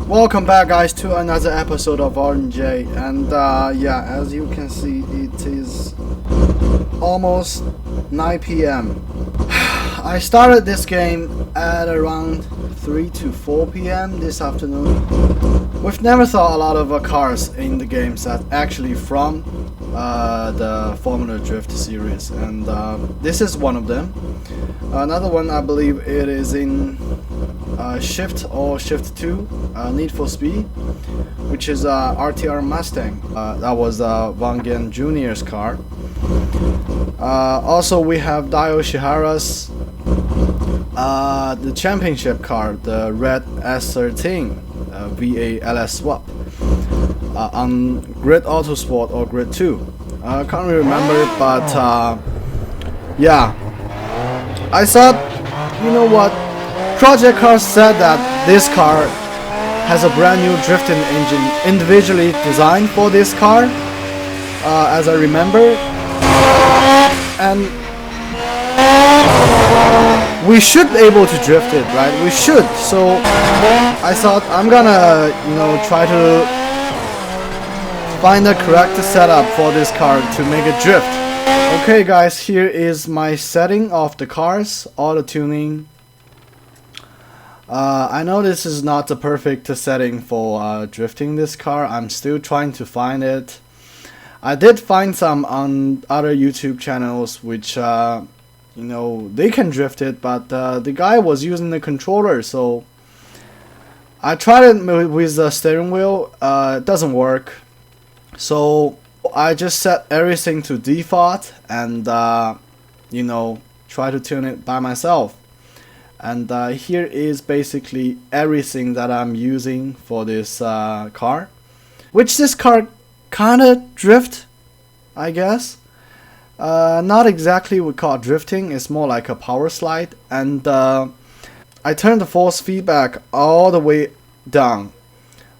Welcome back, guys, to another episode of RNJ. And yeah, as you can see, it is almost 9 p.m. I started this game at around 3 to 4 p.m. this afternoon. We've never saw a lot of cars in the games that actually from the Formula Drift series, and this is one of them. Another one, I believe it is in Shift or Shift 2, Need for Speed, which is RTR Mustang. That was Van Gen Jr.'s car. Also, we have Dio Shihara's the championship car, the red S13 VA LS swap on Grid Autosport or Grid 2. I can't really remember, but yeah, I thought, you know what, Project Cars said that this car has a brand new drifting engine individually designed for this car, as I remember, and we should be able to drift it, right? We should. So I thought I'm gonna, try to find the correct setup for this car to make it drift. Okay, guys, here is my setting of the cars, all the tuning. I know this is not the perfect setting for drifting this car. I'm still trying to find it. I did find some on other YouTube channels which they can drift it, but the guy was using the controller, so I tried it with the steering wheel. It doesn't work, so I just set everything to default and try to tune it by myself. And here is basically everything that I'm using for this car, which this car kinda drift, I guess. Not exactly we call drifting, it's more like a power slide. And I turned the force feedback all the way down,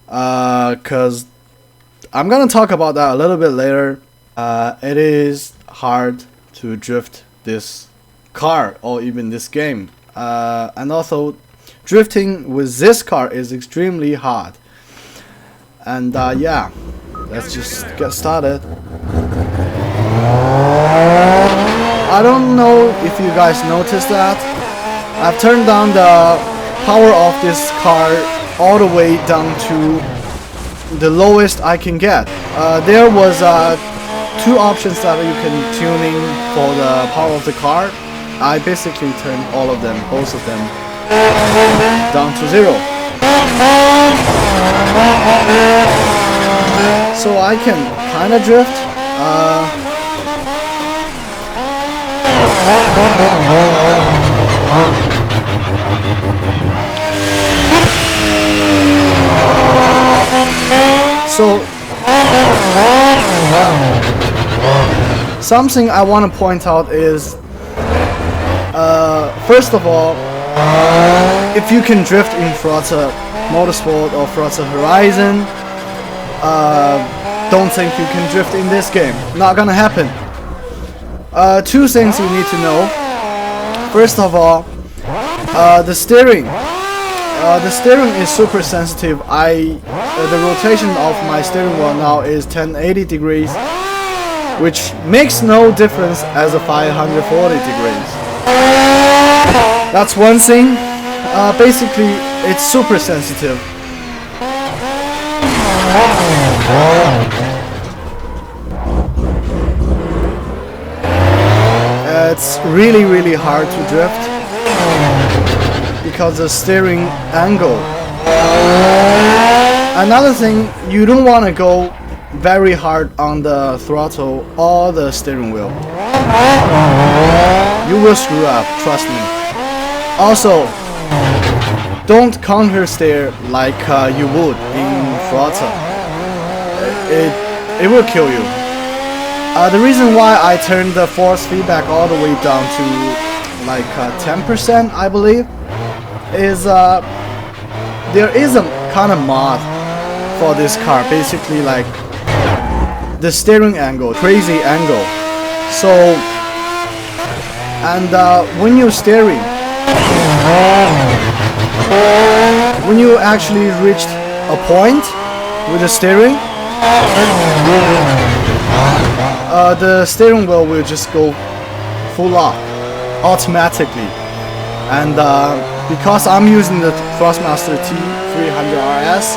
cause I'm gonna talk about that a little bit later. It is hard to drift this car or even this game, and also drifting with this car is extremely hard. And yeah, let's just get started. I don't know if you guys noticed that I've turned down the power of this car all the way down to the lowest I can get. There was two options that you can tuning for the power of the car. I basically turned all of them, both of them, down to 0. So I can kinda drift. So something I want to point out is, first of all, if you can drift in Forza Motorsport or Forza Horizon, don't think you can drift in this game. Not gonna happen. Two things you need to know. First of all, the steering. The steering is super sensitive. The rotation of my steering wheel now is 1080 degrees, which makes no difference as a 540 degrees. That's one thing. Basically, it's super sensitive. It's really hard to drift because the steering angle. Another thing, you don't want to go very hard on the throttle or the steering wheel. You will screw up, trust me. Also, don't counter steer like you would in Forza. It will kill you. The reason why I turned the force feedback all the way down to like 10%, I believe, is there is a kind of mod for this car, basically like the steering angle, crazy angle. So, and when you're steering, when you actually reach a point with the steering, the steering wheel will just go full lock automatically. And because I'm using the Thrustmaster T300 RS,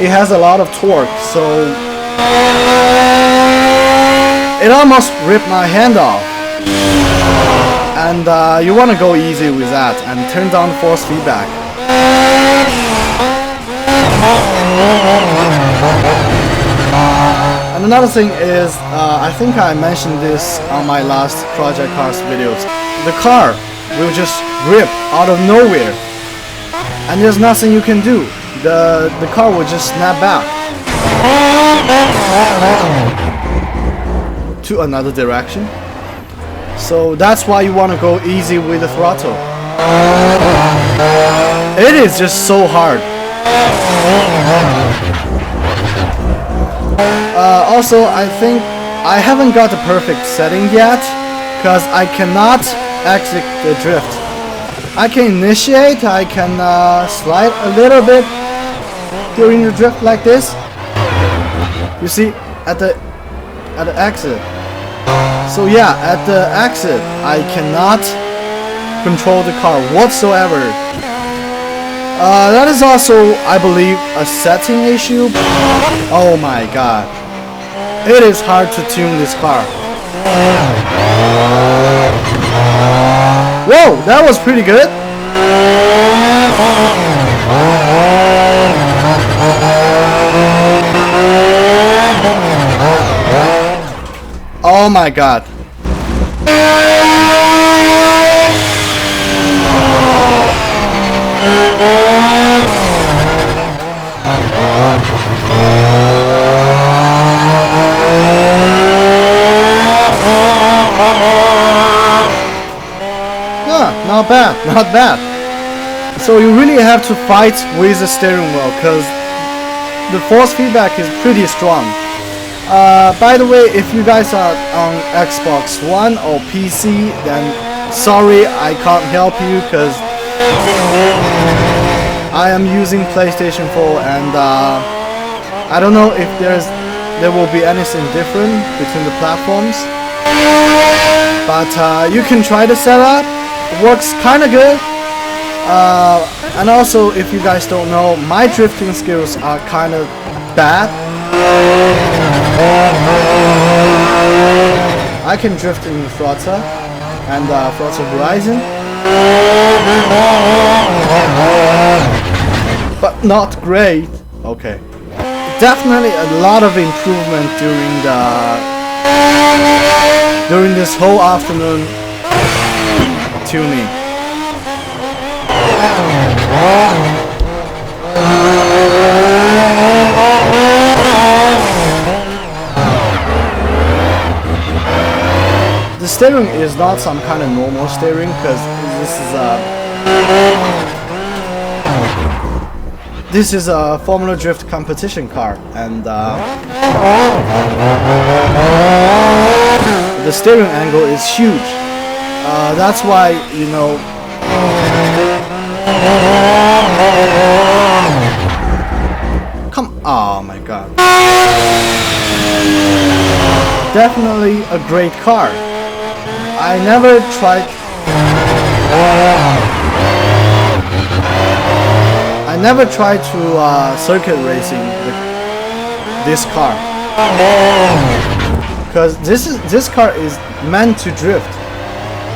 it has a lot of torque, so it almost ripped my hand off. And you want to go easy with that and turn down force feedback. And another thing is, I think I mentioned this on my last Project Cars videos. The car will just rip out of nowhere, and there's nothing you can do. The car will just snap back to another direction. So that's why you want to go easy with the throttle. It is just so hard. Also, I think I haven't got the perfect setting yet, because I cannot exit the drift. I can initiate, I can slide a little bit during the drift like this. You see, at the exit. So yeah, at the exit, I cannot control the car whatsoever. That is also, I believe, a setting issue. Oh my god. It is hard to tune this car. Whoa, that was pretty good. Oh my god. Not bad, not bad. So you really have to fight with the steering wheel, because the force feedback is pretty strong. By the way, if you guys are on Xbox One or PC, then sorry, I can't help you, because I am using PlayStation 4, and I don't know if there will be anything different between the platforms. But you can try the setup. It works kind of good. And also, if you guys don't know, my drifting skills are kind of bad. I can drift in Forza and Forza Horizon, but not great. Okay, definitely a lot of improvement during this whole afternoon tuning. The steering is not some kind of normal steering, because this is a Formula Drift competition car, and the steering angle is huge. That's why, you know, oh my god. Definitely a great car. I never tried to circuit racing this car, because this car is meant to drift.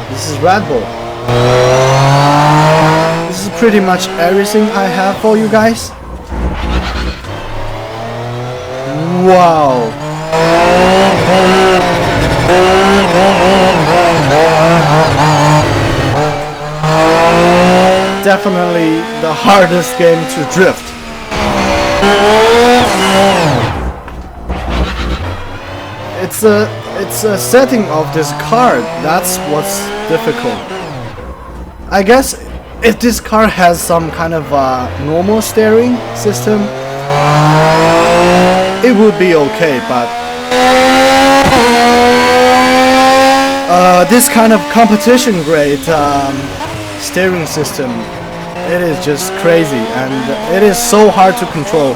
This is Radbull. This is pretty much everything I have for you guys. Wow. Definitely the hardest game to drift. It's a setting of this car, that's what's difficult. I guess if this car has some kind of normal steering system, it would be okay, but this kind of competition grade steering system, it is just crazy, and it is so hard to control.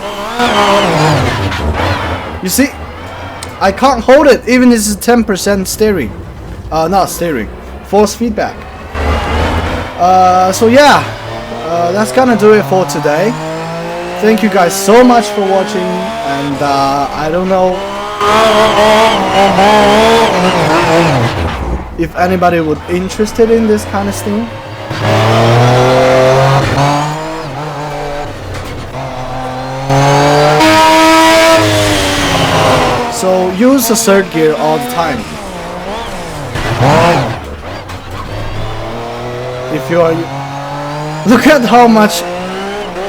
You see, I can't hold it even if it's 10% steering. Not steering, force feedback. So yeah, that's gonna do it for today. Thank you guys so much for watching, and I don't know if anybody would be interested in this kind of thing. So use the third gear all the time. If you are, look at how much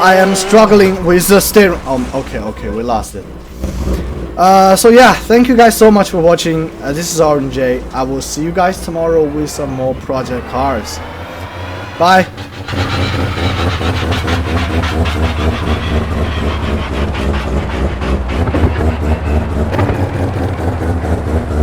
I am struggling with the steering. Okay, we lost it. So yeah, thank you guys so much for watching. This is Orange J. I will see you guys tomorrow with some more project cars. Bye.